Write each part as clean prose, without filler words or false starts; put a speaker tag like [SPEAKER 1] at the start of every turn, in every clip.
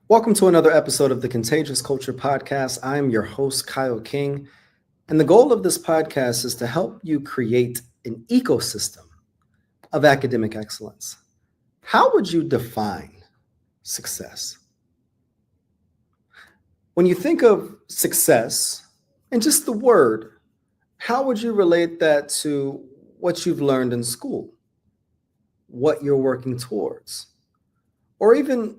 [SPEAKER 1] Welcome to another episode of the Contagious Culture podcast. I'm your host, Kyle King, and the goal of this podcast is to help you create an ecosystem of academic excellence. How would you define success? When you think of success and just the word, how would you relate that to what you've learned in school, what you're working towards, or even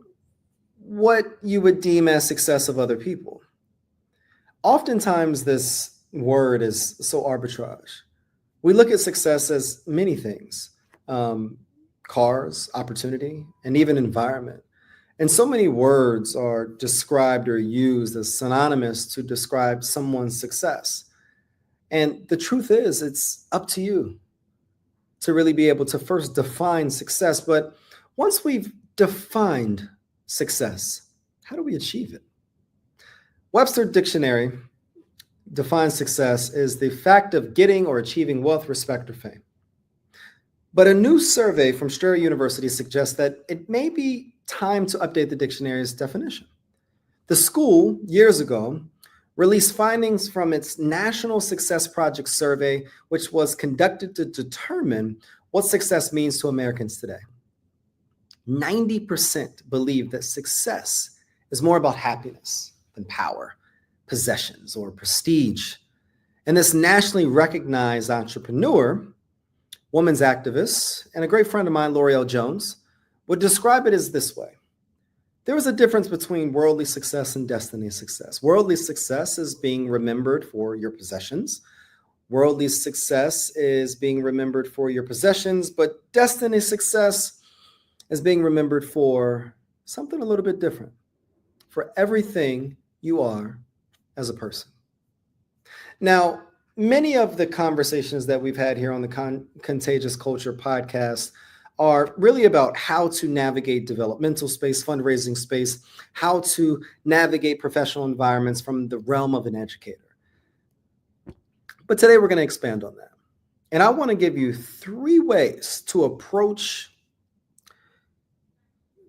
[SPEAKER 1] what you would deem as success of other people? Oftentimes, this word is so arbitrage. We look at success as many things, cars, opportunity, and even environment. And so many words are described or used as synonymous to describe someone's success. And the truth is, it's up to you to really be able to first define success. But once we've defined success, how do we achieve it? Webster Dictionary defines success as the fact of getting or achieving wealth, respect, or fame. But a new survey from Strayer University suggests that it may be time to update the dictionary's definition. The school, years ago, released findings from its National Success Project survey, which was conducted to determine what success means to Americans today. 90% believe that success is more about happiness than power, possessions, or prestige. And this nationally recognized entrepreneur, women's activist, and a great friend of mine, L'Oreal Jones, would describe it as this way. There is a difference between worldly success and destiny success. Worldly success is being remembered for your possessions. Worldly success is being remembered for your possessions, but destiny success is being remembered for something a little bit different, for everything you are as a person. Now, many of the conversations that we've had here on the Contagious Culture podcast are really about how to navigate developmental space, fundraising space, how to navigate professional environments from the realm of an educator. But today we're going to expand on that. And I want to give you 3 ways to approach,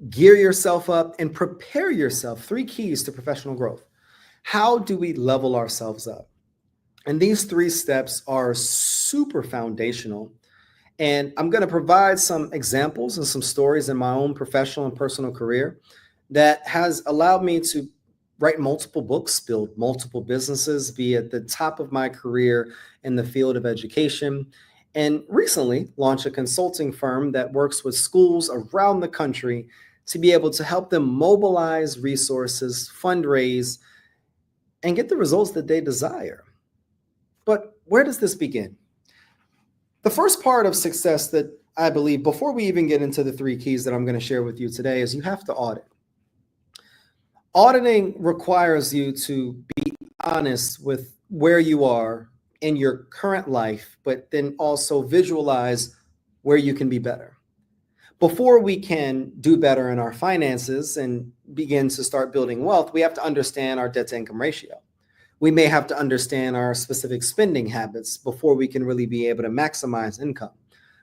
[SPEAKER 1] gear yourself up, and prepare yourself. 3 keys to professional growth. How do we level ourselves up? And these 3 steps are super foundational. And I'm going to provide some examples and some stories in my own professional and personal career that has allowed me to write multiple books, build multiple businesses, be at the top of my career in the field of education, and recently launched a consulting firm that works with schools around the country to be able to help them mobilize resources, fundraise, and get the results that they desire. But where does this begin? The first part of success that I believe, before we even get into the 3 keys that I'm going to share with you today, is you have to audit. Auditing requires you to be honest with where you are in your current life, but then also visualize where you can be better. Before we can do better in our finances and begin to start building wealth, we have to understand our debt to income ratio. We may have to understand our specific spending habits before we can really be able to maximize income.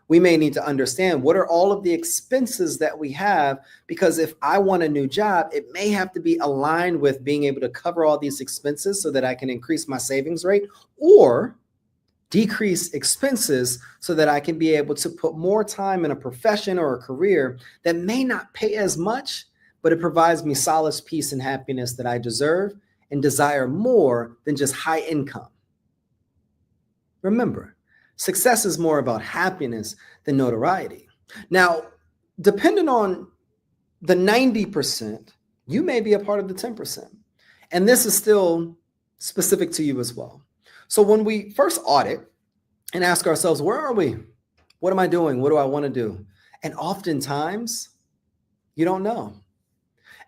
[SPEAKER 1] We may need to understand what are all of the expenses that we have, because if I want a new job, it may have to be aligned with being able to cover all these expenses so that I can increase my savings rate, or decrease expenses so that I can be able to put more time in a profession or a career that may not pay as much, but it provides me solace, peace, and happiness that I deserve and desire more than just high income. Remember, success is more about happiness than notoriety. Now, depending on the 90%, you may be a part of the 10%. And this is still specific to you as well. So when we first audit and ask ourselves, where are we? What am I doing? What do I want to do? And oftentimes, you don't know.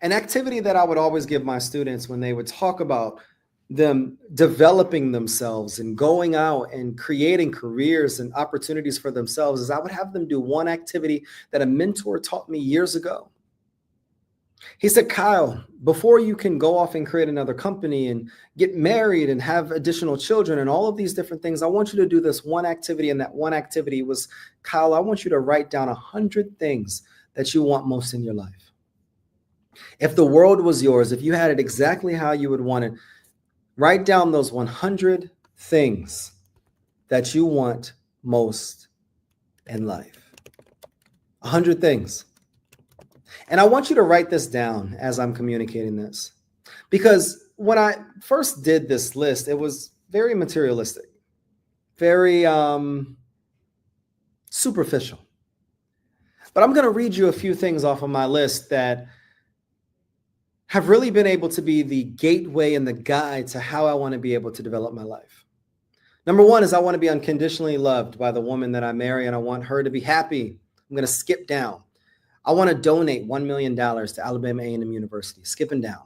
[SPEAKER 1] An activity that I would always give my students when they would talk about them developing themselves and going out and creating careers and opportunities for themselves is I would have them do one activity that a mentor taught me years ago. He said, Kyle, before you can go off and create another company and get married and have additional children and all of these different things, I want you to do this one activity. And that one activity was, Kyle, I want you to write down 100 things that you want most in your life. If the world was yours, if you had it exactly how you would want it, write down those 100 things that you want most in life. 100 things. And I want you to write this down as I'm communicating this. Because when I first did this list, it was very materialistic, very superficial. But I'm going to read you a few things off of my list that have really been able to be the gateway and the guide to how I want to be able to develop my life. Number one is I want to be unconditionally loved by the woman that I marry, and I want her to be happy. I'm going to skip down. I want to donate $1 million to Alabama A&M University, skipping down.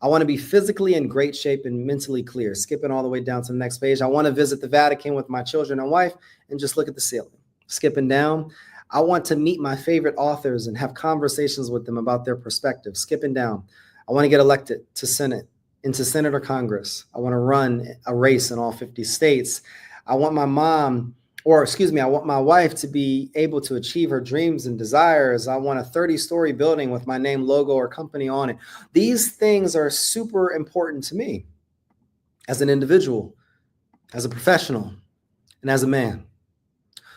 [SPEAKER 1] I want to be physically in great shape and mentally clear, skipping all the way down to the next page. I want to visit the Vatican with my children and wife and just look at the ceiling, skipping down. I want to meet my favorite authors and have conversations with them about their perspectives, skipping down. I want to get elected to Senate, into Senate or Congress. I want to run a race in all 50 states. I want my I want my wife to be able to achieve her dreams and desires. I want a 30-story building with my name, logo, or company on it. These things are super important to me as an individual, as a professional, and as a man.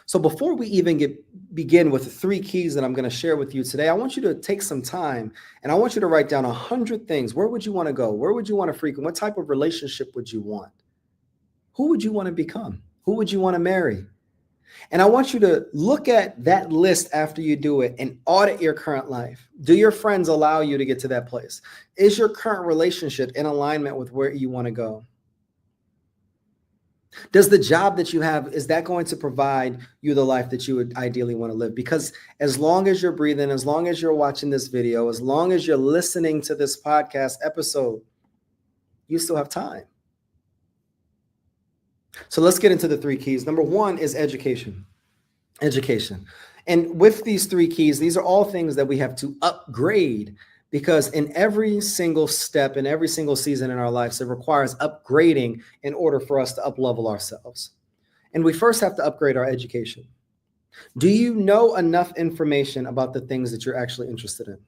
[SPEAKER 1] So before we even begin with the 3 keys that I'm going to share with you today, I want you to take some time and I want you to write down 100 things. Where would you want to go? Where would you want to frequent? What type of relationship would you want? Who would you want to become? Who would you want to marry? And I want you to look at that list after you do it and audit your current life. Do your friends allow you to get to that place? Is your current relationship in alignment with where you want to go? Does the job that you have, is that going to provide you the life that you would ideally want to live? Because as long as you're breathing, as long as you're watching this video, as long as you're listening to this podcast episode, you still have time. So let's get into the 3 keys. Number 1 is education. Education. And with these 3 keys, these are all things that we have to upgrade, because in every single step, in every single season in our lives, it requires upgrading in order for us to up-level ourselves. And we first have to upgrade our education. Do you know enough information about the things that you're actually interested in?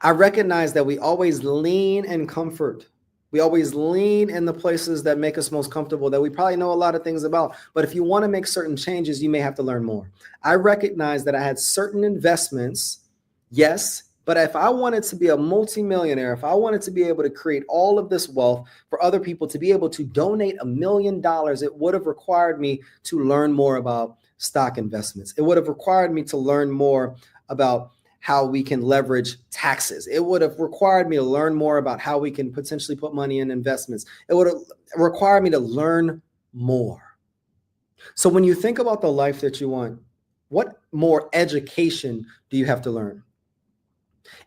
[SPEAKER 1] I recognize that we always lean in comfort. We always lean in the places that make us most comfortable, that we probably know a lot of things about. But if you want to make certain changes, you may have to learn more. I recognize that I had certain investments, yes, but if I wanted to be a multimillionaire, if I wanted to be able to create all of this wealth for other people to be able to donate $1 million, it would have required me to learn more about stock investments. It would have required me to learn more about how we can leverage taxes. It would have required me to learn more about how we can potentially put money in investments. It would have required me to learn more. So when you think about the life that you want, what more education do you have to learn?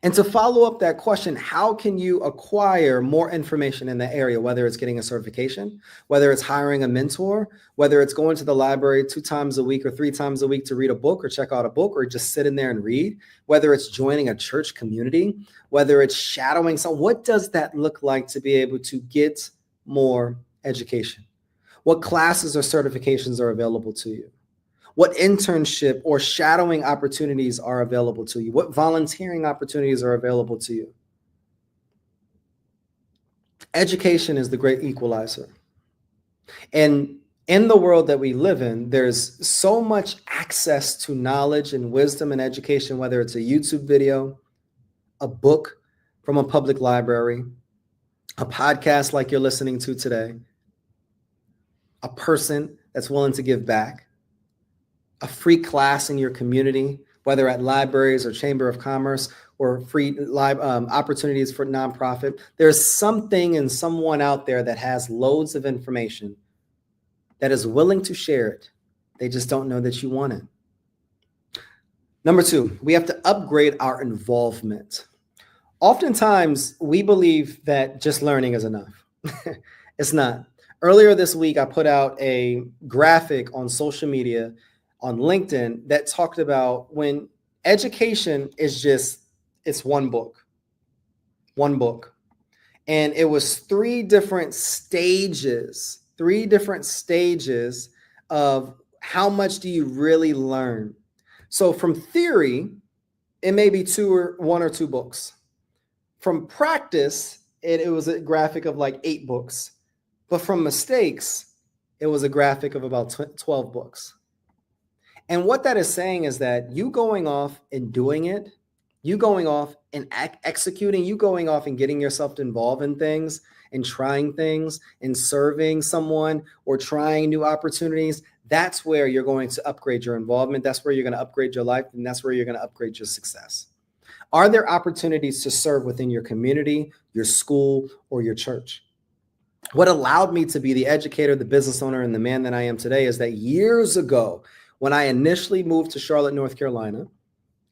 [SPEAKER 1] And to follow up that question, how can you acquire more information in that area, whether it's getting a certification, whether it's hiring a mentor, whether it's going to the library 2 times a week or 3 times a week to read a book or check out a book or just sit in there and read, whether it's joining a church community, whether it's shadowing someone, what does that look like to be able to get more education? What classes or certifications are available to you? What internship or shadowing opportunities are available to you? What volunteering opportunities are available to you? Education is the great equalizer. And in the world that we live in, there's so much access to knowledge and wisdom and education, whether it's a YouTube video, a book from a public library, a podcast like you're listening to today, a person that's willing to give back, a free class in your community, whether at libraries or Chamber of Commerce or free live opportunities for nonprofit. There's something and someone out there that has loads of information that is willing to share it. They just don't know that you want it. Number 2, we have to upgrade our involvement. Oftentimes, we believe that just learning is enough. It's not. Earlier this week, I put out a graphic on social media on LinkedIn that talked about when education is it's one book. And it was 3 different stages of how much do you really learn. So from theory, it may be 1 or 2 books. From practice, it was a graphic of like 8 books. But from mistakes, it was a graphic of about 12 books. And what that is saying is that you going off and doing it, you going off and executing, you going off and getting yourself involved in things and trying things and serving someone or trying new opportunities, that's where you're going to upgrade your involvement. That's where you're going to upgrade your life. And that's where you're going to upgrade your success. Are there opportunities to serve within your community, your school, or your church? What allowed me to be the educator, the business owner, and the man that I am today is that years ago, when I initially moved to Charlotte, North Carolina,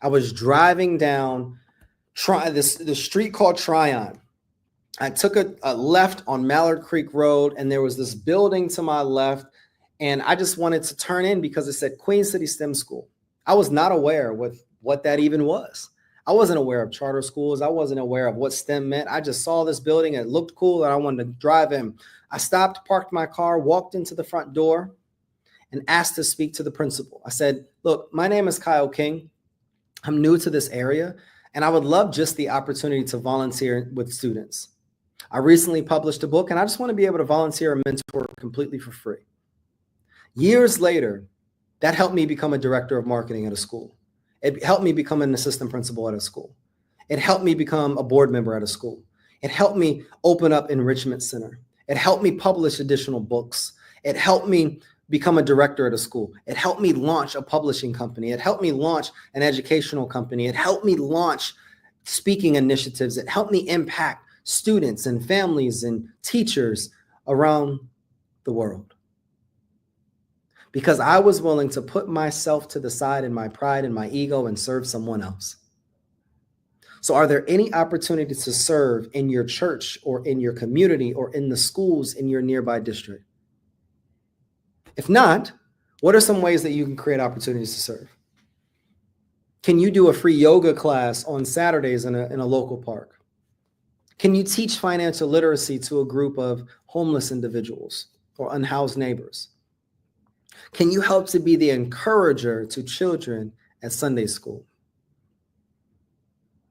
[SPEAKER 1] I was driving down the street called Tryon. I took a left on Mallard Creek Road, and there was this building to my left, and I just wanted to turn in because it said Queen City STEM School. I was not aware with what that even was. I wasn't aware of charter schools. I wasn't aware of what STEM meant. I just saw this building. It looked cool, and I wanted to drive in. I stopped, parked my car, walked into the front door, and asked to speak to the principal. I said, look, my name is Kyle King. I'm new to this area, and I would love just the opportunity to volunteer with students. I recently published a book, and I just want to be able to volunteer and mentor completely for free. Years later, that helped me become a director of marketing at a school. It helped me become an assistant principal at a school. It helped me become a board member at a school. It helped me open up Enrichment Center. It helped me publish additional books. It helped me become a director at a school. It helped me launch a publishing company. It helped me launch an educational company. It helped me launch speaking initiatives. It helped me impact students and families and teachers around the world. Because I was willing to put myself to the side and my pride and my ego and serve someone else. So are there any opportunities to serve in your church or in your community or in the schools in your nearby district? If not, what are some ways that you can create opportunities to serve? Can you do a free yoga class on Saturdays in a local park? Can you teach financial literacy to a group of homeless individuals or unhoused neighbors? Can you help to be the encourager to children at Sunday school?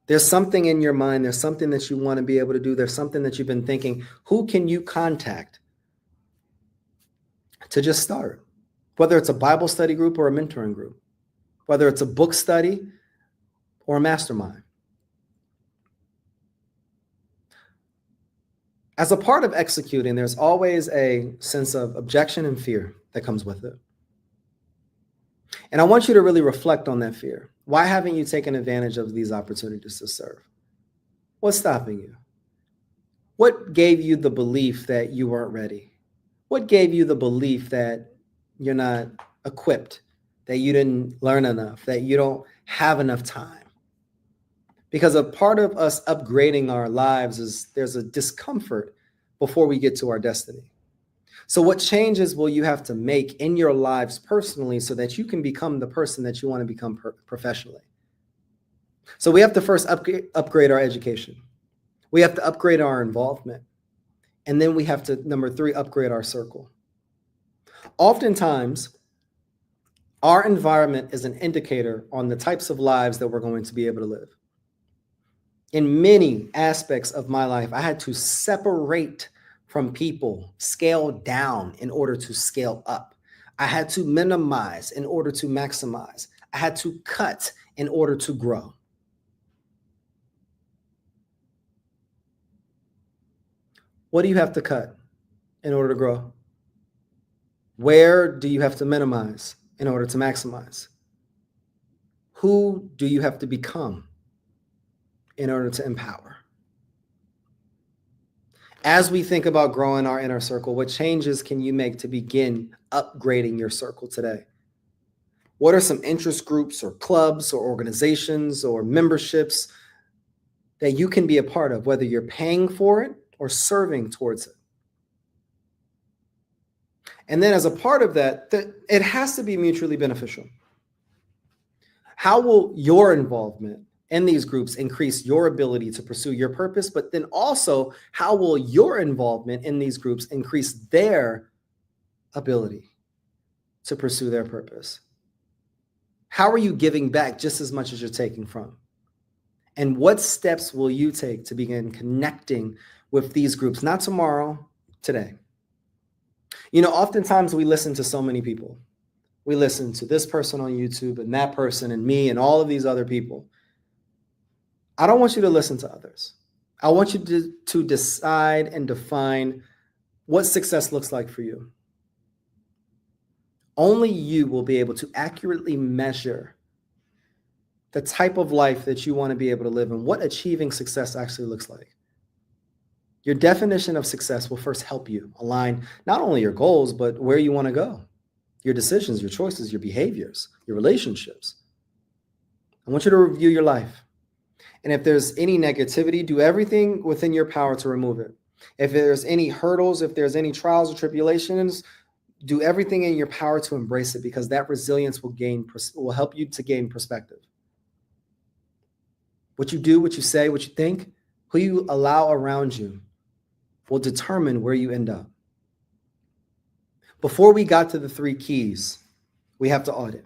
[SPEAKER 1] There's something in your mind. There's something that you want to be able to do. There's something that you've been thinking. Who can you contact to just start? Whether it's a Bible study group or a mentoring group, whether it's a book study or a mastermind. As a part of executing, there's always a sense of objection and fear that comes with it. And I want you to really reflect on that fear. Why haven't you taken advantage of these opportunities to serve? What's stopping you? What gave you the belief that you weren't ready? What gave you the belief that you're not equipped, that you didn't learn enough, that you don't have enough time? Because a part of us upgrading our lives is there's a discomfort before we get to our destiny. So what changes will you have to make in your lives personally so that you can become the person that you want to become professionally? So we have to first upgrade our education. We have to upgrade our involvement. And then we have to, number 3, upgrade our circle. Oftentimes, our environment is an indicator on the types of lives that we're going to be able to live. In many aspects of my life, I had to separate from people, scale down in order to scale up. I had to minimize in order to maximize. I had to cut in order to grow. What do you have to cut in order to grow? Where do you have to minimize in order to maximize? Who do you have to become in order to empower? As we think about growing our inner circle, what changes can you make to begin upgrading your circle today? What are some interest groups or clubs or organizations or memberships that you can be a part of, whether you're paying for it or serving towards it? And then as a part of that, it has to be mutually beneficial. How will your involvement in these groups increase your ability to pursue your purpose? But then also, how will your involvement in these groups increase their ability to pursue their purpose? How are you giving back just as much as you're taking from? And what steps will you take to begin connecting with these groups? Not tomorrow, today. Oftentimes we listen to so many people. We listen to this person on YouTube and that person and me and all of these other people. I don't want you to listen to others. I want you to decide and define what success looks like for you. Only you will be able to accurately measure the type of life that you want to be able to live and what achieving success actually looks like. Your definition of success will first help you align not only your goals, but where you want to go, your decisions, your choices, your behaviors, your relationships. I want you to review your life. And if there's any negativity, do everything within your power to remove it. If there's any hurdles, if there's any trials or tribulations, do everything in your power to embrace it, because that resilience will help you to gain perspective. What you do, what you say, what you think, who you allow around you will determine where you end up. Before we got to the 3 keys, we have to audit.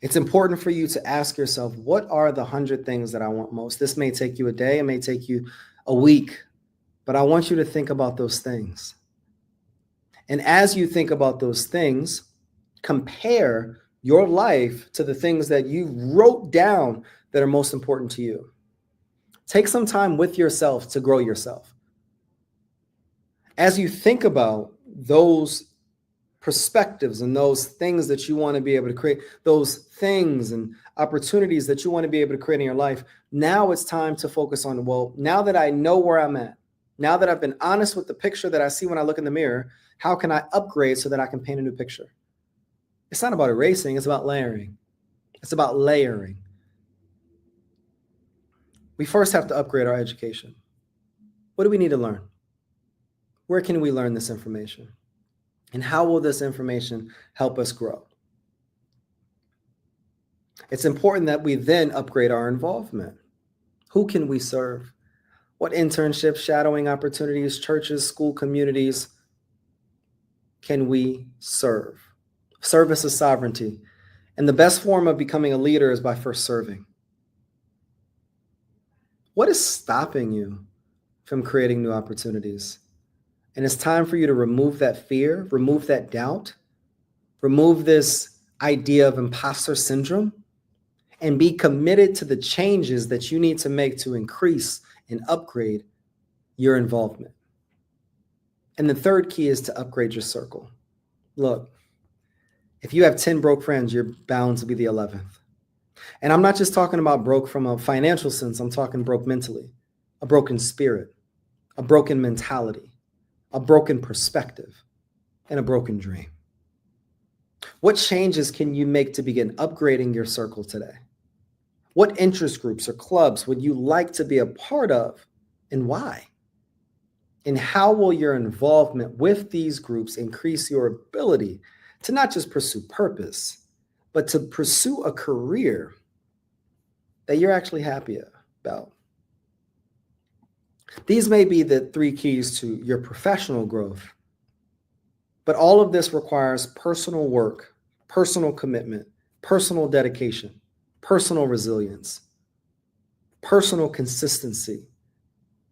[SPEAKER 1] It's important for you to ask yourself, what are the 100 things that I want most? This may take you a day, it may take you a week, but I want you to think about those things. And as you think about those things, compare your life to the things that you wrote down that are most important to you. Take some time with yourself to grow yourself. As you think about those perspectives and those things that you want to be able to create, those things and opportunities that you want to be able to create in your life, now it's time to focus on, well, now that I know where I'm at, now that I've been honest with the picture that I see when I look in the mirror, how can I upgrade so that I can paint a new picture? It's not about erasing, it's about layering. It's about layering. We first have to upgrade our education. What do we need to learn? Where can we learn this information? And how will this information help us grow? It's important that we then upgrade our involvement. Who can we serve? What internships, shadowing opportunities, churches, school communities can we serve? Service is sovereignty. And the best form of becoming a leader is by first serving. What is stopping you from creating new opportunities? And it's time for you to remove that fear, remove that doubt, remove this idea of imposter syndrome, and be committed to the changes that you need to make to increase and upgrade your involvement. And the third key is to upgrade your circle. Look, if you have 10 broke friends, you're bound to be the 11th. And I'm not just talking about broke from a financial sense. I'm talking broke mentally, a broken spirit, a broken mentality, a broken perspective, and a broken dream. What changes can you make to begin upgrading your circle today? What interest groups or clubs would you like to be a part of, and why? And how will your involvement with these groups increase your ability to not just pursue purpose, but to pursue a career that you're actually happy about? These may be the 3 keys to your professional growth, but all of this requires personal work, personal commitment, personal dedication, personal resilience, personal consistency,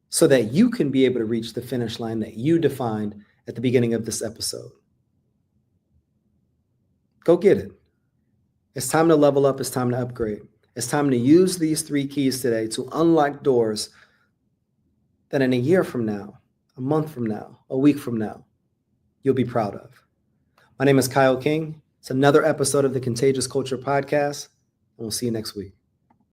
[SPEAKER 1] so that you can be able to reach the finish line that you defined at the beginning of this episode. Go get it. It's time to level up. It's time to upgrade. It's time to use these 3 keys today to unlock doors that in a year from now, a month from now, a week from now, you'll be proud of. My name is Kyle King. It's another episode of the Contagious Culture podcast, and we'll see you next week.